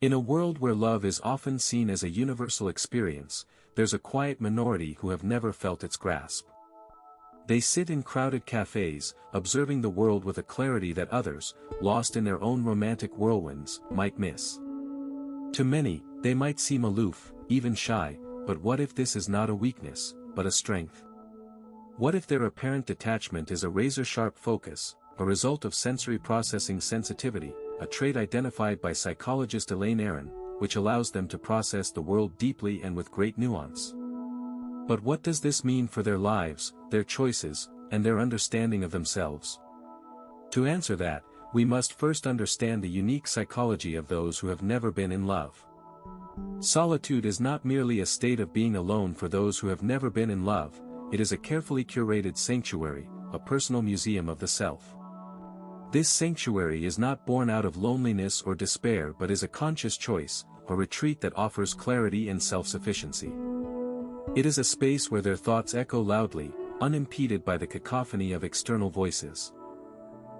In a world where love is often seen as a universal experience, there's a quiet minority who have never felt its grasp. They sit in crowded cafes, observing the world with a clarity that others, lost in their own romantic whirlwinds, might miss. To many, they might seem aloof, even shy, but what if this is not a weakness, but a strength? What if their apparent detachment is a razor-sharp focus, a result of sensory processing sensitivity, a trait identified by psychologist Elaine Aron, which allows them to process the world deeply and with great nuance? But what does this mean for their lives, their choices, and their understanding of themselves? To answer that, we must first understand the unique psychology of those who have never been in love. Solitude is not merely a state of being alone for those who have never been in love, it is a carefully curated sanctuary, a personal museum of the self. This sanctuary is not born out of loneliness or despair but is a conscious choice, a retreat that offers clarity and self-sufficiency. It is a space where their thoughts echo loudly, unimpeded by the cacophony of external voices.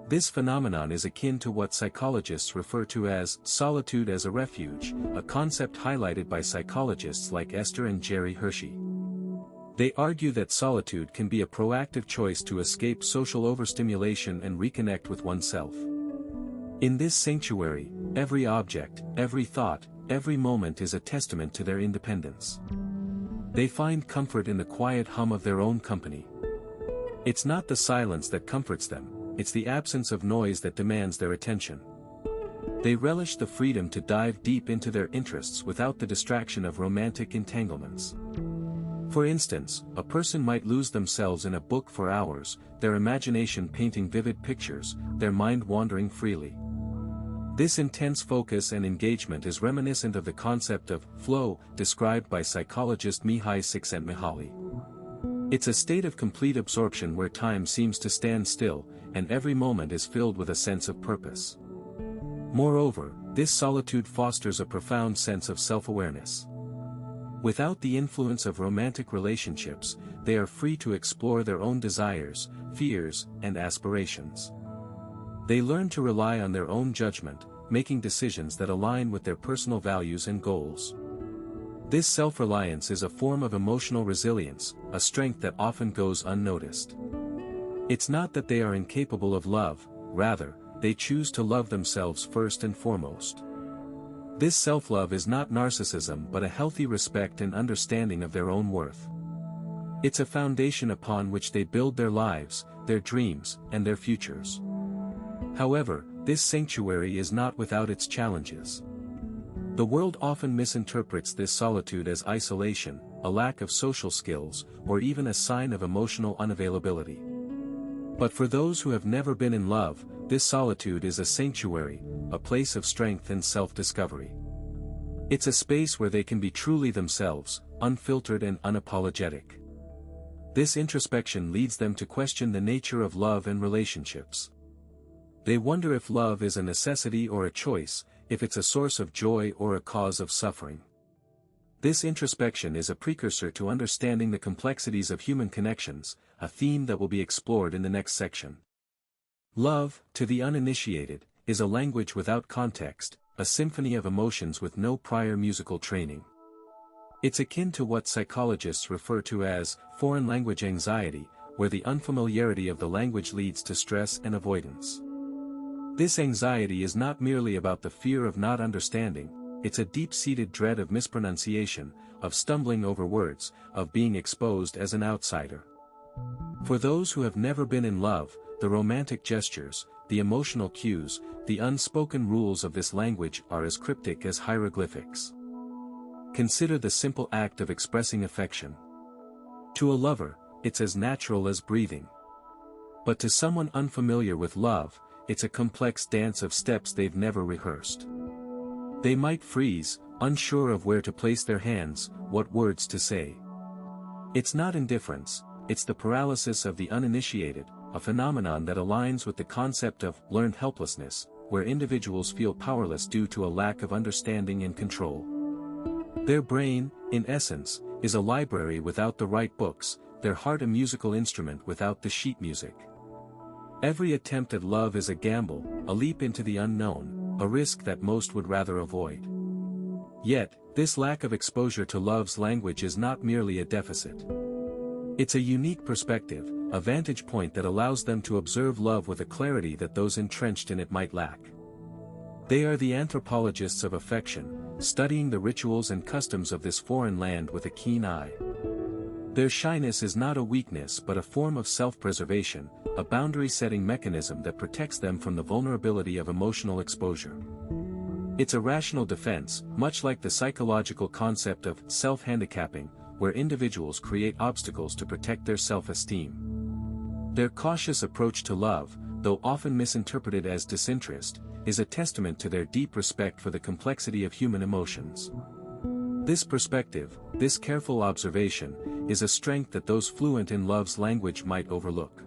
This phenomenon is akin to what psychologists refer to as solitude as a refuge, a concept highlighted by psychologists like Esther and Jerry Hershey. They argue that solitude can be a proactive choice to escape social overstimulation and reconnect with oneself. In this sanctuary, every object, every thought, every moment is a testament to their independence. They find comfort in the quiet hum of their own company. It's not the silence that comforts them, it's the absence of noise that demands their attention. They relish the freedom to dive deep into their interests without the distraction of romantic entanglements. For instance, a person might lose themselves in a book for hours, their imagination painting vivid pictures, their mind wandering freely. This intense focus and engagement is reminiscent of the concept of flow, described by psychologist Mihai Csikszentmihalyi. It's a state of complete absorption where time seems to stand still, and every moment is filled with a sense of purpose. Moreover, this solitude fosters a profound sense of self-awareness. Without the influence of romantic relationships, they are free to explore their own desires, fears, and aspirations. They learn to rely on their own judgment, making decisions that align with their personal values and goals. This self-reliance is a form of emotional resilience, a strength that often goes unnoticed. It's not that they are incapable of love, rather, they choose to love themselves first and foremost. This self-love is not narcissism but a healthy respect and understanding of their own worth. It's a foundation upon which they build their lives, their dreams, and their futures. However, this sanctuary is not without its challenges. The world often misinterprets this solitude as isolation, a lack of social skills, or even a sign of emotional unavailability. But for those who have never been in love, this solitude is a sanctuary, a place of strength and self-discovery. It's a space where they can be truly themselves, unfiltered and unapologetic. This introspection leads them to question the nature of love and relationships. They wonder if love is a necessity or a choice, if it's a source of joy or a cause of suffering. This introspection is a precursor to understanding the complexities of human connections, a theme that will be explored in the next section. Love, to the uninitiated, is a language without context, a symphony of emotions with no prior musical training. It's akin to what psychologists refer to as foreign language anxiety, where the unfamiliarity of the language leads to stress and avoidance. This anxiety is not merely about the fear of not understanding, it's a deep-seated dread of mispronunciation, of stumbling over words, of being exposed as an outsider. For those who have never been in love, the romantic gestures, the emotional cues, the unspoken rules of this language are as cryptic as hieroglyphics. Consider the simple act of expressing affection. To a lover, it's as natural as breathing. But to someone unfamiliar with love, it's a complex dance of steps they've never rehearsed. They might freeze, unsure of where to place their hands, what words to say. It's not indifference, it's the paralysis of the uninitiated, a phenomenon that aligns with the concept of learned helplessness, where individuals feel powerless due to a lack of understanding and control. Their brain, in essence, is a library without the right books, their heart a musical instrument without the sheet music. Every attempt at love is a gamble, a leap into the unknown, a risk that most would rather avoid. Yet, this lack of exposure to love's language is not merely a deficit. It's a unique perspective, a vantage point that allows them to observe love with a clarity that those entrenched in it might lack. They are the anthropologists of affection, studying the rituals and customs of this foreign land with a keen eye. Their shyness is not a weakness but a form of self-preservation, a boundary-setting mechanism that protects them from the vulnerability of emotional exposure. It's a rational defense, much like the psychological concept of self-handicapping, where individuals create obstacles to protect their self-esteem. Their cautious approach to love, though often misinterpreted as disinterest, is a testament to their deep respect for the complexity of human emotions. This perspective, this careful observation, is a strength that those fluent in love's language might overlook.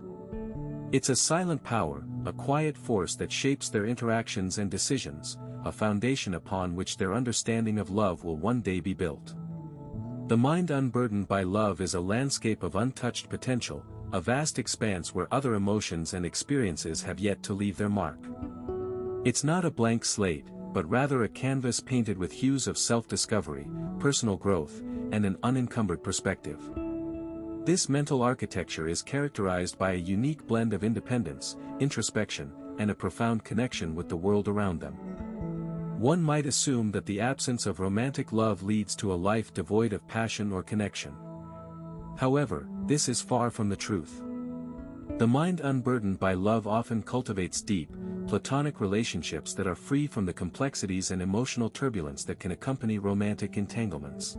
It's a silent power, a quiet force that shapes their interactions and decisions, a foundation upon which their understanding of love will one day be built. The mind unburdened by love is a landscape of untouched potential, a vast expanse where other emotions and experiences have yet to leave their mark. It's not a blank slate, but rather a canvas painted with hues of self-discovery, personal growth, and an unencumbered perspective. This mental architecture is characterized by a unique blend of independence, introspection, and a profound connection with the world around them. One might assume that the absence of romantic love leads to a life devoid of passion or connection. However, this is far from the truth. The mind unburdened by love often cultivates deep, platonic relationships that are free from the complexities and emotional turbulence that can accompany romantic entanglements.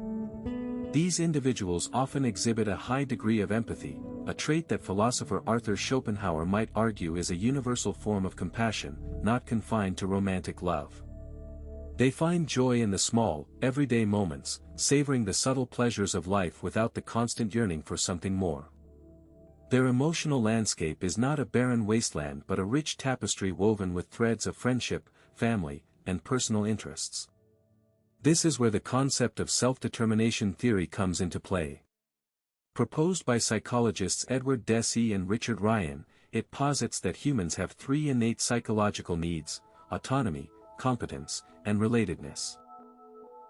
These individuals often exhibit a high degree of empathy, a trait that philosopher Arthur Schopenhauer might argue is a universal form of compassion, not confined to romantic love. They find joy in the small, everyday moments, savoring the subtle pleasures of life without the constant yearning for something more. Their emotional landscape is not a barren wasteland but a rich tapestry woven with threads of friendship, family, and personal interests. This is where the concept of self-determination theory comes into play. Proposed by psychologists Edward Deci and Richard Ryan, it posits that humans have three innate psychological needs: autonomy, competence, and relatedness.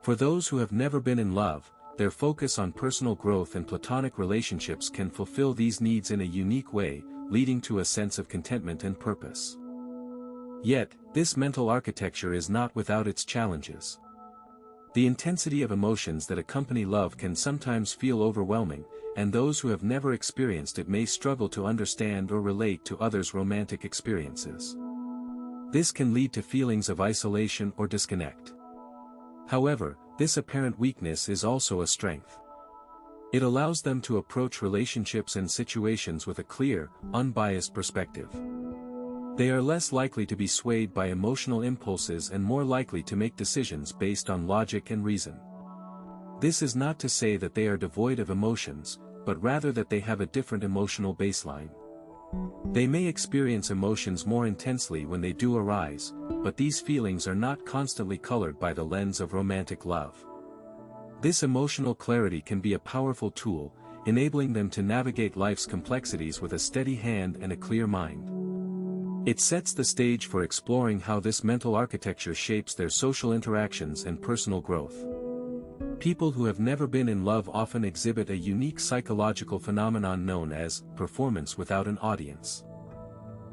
For those who have never been in love, their focus on personal growth and platonic relationships can fulfill these needs in a unique way, leading to a sense of contentment and purpose. Yet, this mental architecture is not without its challenges. The intensity of emotions that accompany love can sometimes feel overwhelming, and those who have never experienced it may struggle to understand or relate to others' romantic experiences. This can lead to feelings of isolation or disconnect. However, this apparent weakness is also a strength. It allows them to approach relationships and situations with a clear, unbiased perspective. They are less likely to be swayed by emotional impulses and more likely to make decisions based on logic and reason. This is not to say that they are devoid of emotions, but rather that they have a different emotional baseline. They may experience emotions more intensely when they do arise, but these feelings are not constantly colored by the lens of romantic love. This emotional clarity can be a powerful tool, enabling them to navigate life's complexities with a steady hand and a clear mind. It sets the stage for exploring how this mental architecture shapes their social interactions and personal growth. People who have never been in love often exhibit a unique psychological phenomenon known as performance without an audience.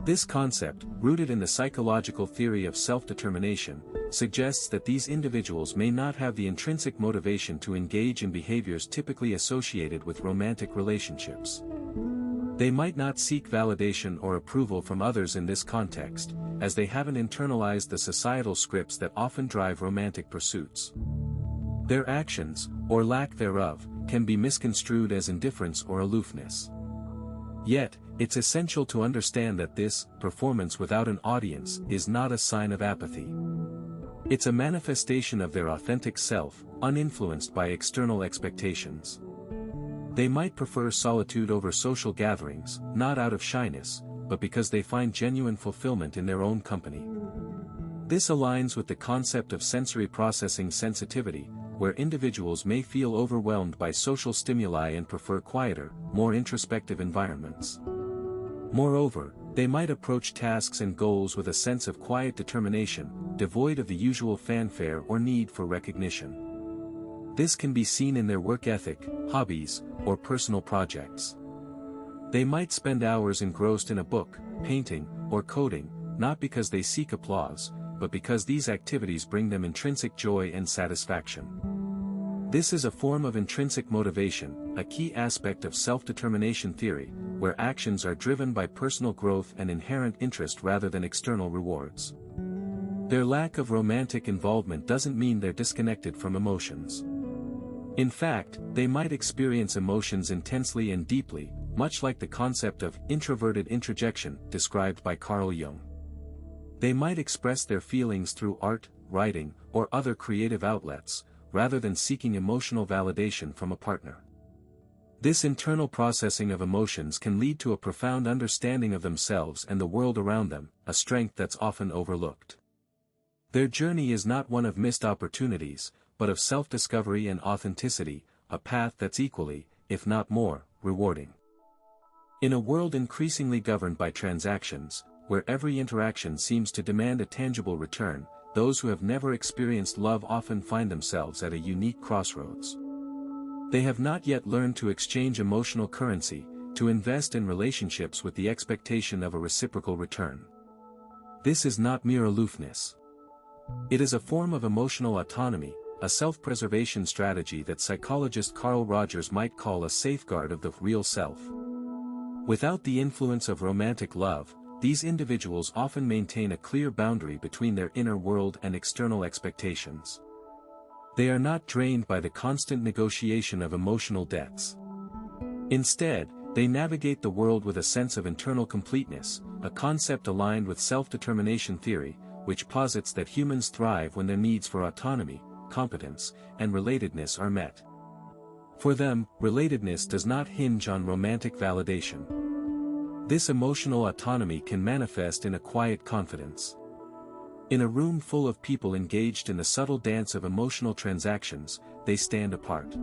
This concept, rooted in the psychological theory of self-determination, suggests that these individuals may not have the intrinsic motivation to engage in behaviors typically associated with romantic relationships. They might not seek validation or approval from others in this context, as they haven't internalized the societal scripts that often drive romantic pursuits. Their actions, or lack thereof, can be misconstrued as indifference or aloofness. Yet, it's essential to understand that this performance without an audience is not a sign of apathy. It's a manifestation of their authentic self, uninfluenced by external expectations. They might prefer solitude over social gatherings, not out of shyness, but because they find genuine fulfillment in their own company. This aligns with the concept of sensory processing sensitivity, where individuals may feel overwhelmed by social stimuli and prefer quieter, more introspective environments. Moreover, they might approach tasks and goals with a sense of quiet determination, devoid of the usual fanfare or need for recognition. This can be seen in their work ethic, hobbies, or personal projects. They might spend hours engrossed in a book, painting, or coding, not because they seek applause, but because these activities bring them intrinsic joy and satisfaction. This is a form of intrinsic motivation, a key aspect of self-determination theory, where actions are driven by personal growth and inherent interest rather than external rewards. Their lack of romantic involvement doesn't mean they're disconnected from emotions. In fact, they might experience emotions intensely and deeply, much like the concept of introverted introjection described by Carl Jung. They might express their feelings through art, writing, or other creative outlets, rather than seeking emotional validation from a partner. This internal processing of emotions can lead to a profound understanding of themselves and the world around them, a strength that's often overlooked. Their journey is not one of missed opportunities, but of self-discovery and authenticity, a path that's equally, if not more, rewarding. In a world increasingly governed by transactions, where every interaction seems to demand a tangible return, those who have never experienced love often find themselves at a unique crossroads. They have not yet learned to exchange emotional currency, to invest in relationships with the expectation of a reciprocal return. This is not mere aloofness. It is a form of emotional autonomy, a self-preservation strategy that psychologist Carl Rogers might call a safeguard of the real self. Without the influence of romantic love, these individuals often maintain a clear boundary between their inner world and external expectations. They are not drained by the constant negotiation of emotional debts. Instead, they navigate the world with a sense of internal completeness, a concept aligned with self-determination theory, which posits that humans thrive when their needs for autonomy, competence, and relatedness are met. For them, relatedness does not hinge on romantic validation. This emotional autonomy can manifest in a quiet confidence. In a room full of people engaged in the subtle dance of emotional transactions, they stand apart.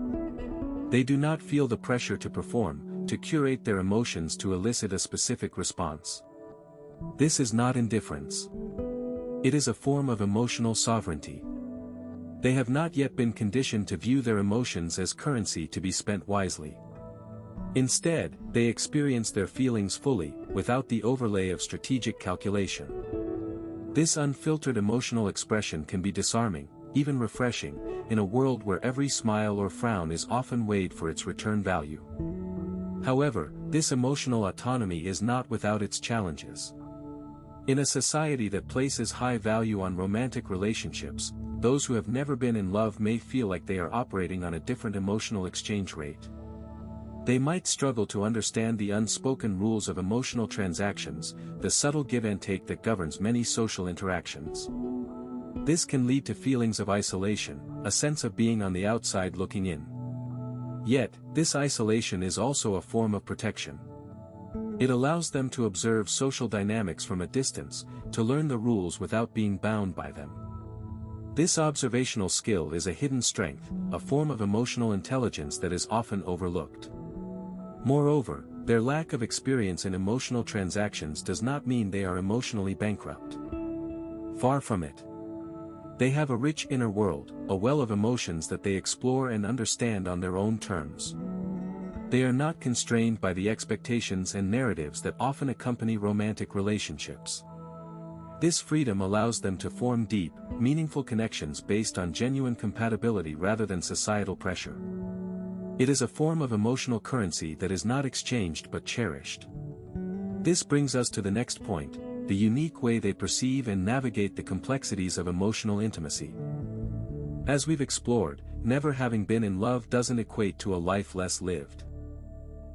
They do not feel the pressure to perform, to curate their emotions to elicit a specific response. This is not indifference. It is a form of emotional sovereignty. They have not yet been conditioned to view their emotions as currency to be spent wisely. Instead, they experience their feelings fully, without the overlay of strategic calculation. This unfiltered emotional expression can be disarming, even refreshing, in a world where every smile or frown is often weighed for its return value. However, this emotional autonomy is not without its challenges. In a society that places high value on romantic relationships, those who have never been in love may feel like they are operating on a different emotional exchange rate. They might struggle to understand the unspoken rules of emotional transactions, the subtle give and take that governs many social interactions. This can lead to feelings of isolation, a sense of being on the outside looking in. Yet, this isolation is also a form of protection. It allows them to observe social dynamics from a distance, to learn the rules without being bound by them. This observational skill is a hidden strength, a form of emotional intelligence that is often overlooked. Moreover, their lack of experience in emotional transactions does not mean they are emotionally bankrupt. Far from it. They have a rich inner world, a well of emotions that they explore and understand on their own terms. They are not constrained by the expectations and narratives that often accompany romantic relationships. This freedom allows them to form deep, meaningful connections based on genuine compatibility rather than societal pressure. It is a form of emotional currency that is not exchanged but cherished. This brings us to the next point, the unique way they perceive and navigate the complexities of emotional intimacy. As we've explored, never having been in love doesn't equate to a life less lived.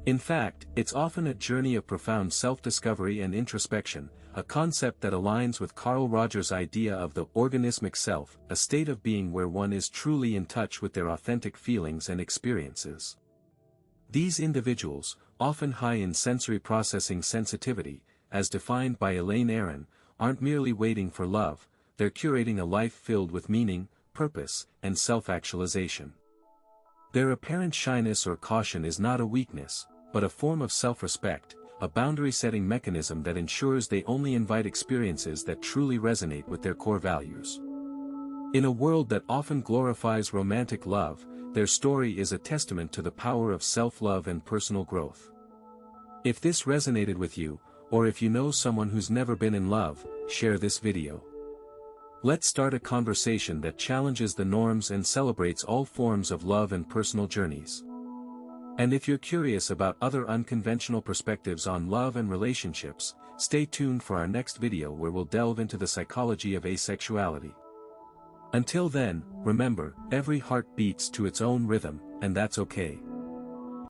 In fact, it's often a journey of profound self-discovery and introspection, a concept that aligns with Carl Rogers' idea of the organismic self, a state of being where one is truly in touch with their authentic feelings and experiences. These individuals, often high in sensory processing sensitivity, as defined by Elaine Aron, aren't merely waiting for love, they're curating a life filled with meaning, purpose, and self-actualization. Their apparent shyness or caution is not a weakness, but a form of self-respect, a boundary-setting mechanism that ensures they only invite experiences that truly resonate with their core values. In a world that often glorifies romantic love, their story is a testament to the power of self-love and personal growth. If this resonated with you, or if you know someone who's never been in love, share this video. Let's start a conversation that challenges the norms and celebrates all forms of love and personal journeys. And if you're curious about other unconventional perspectives on love and relationships, stay tuned for our next video where we'll delve into the psychology of asexuality. Until then, remember, every heart beats to its own rhythm, and that's okay.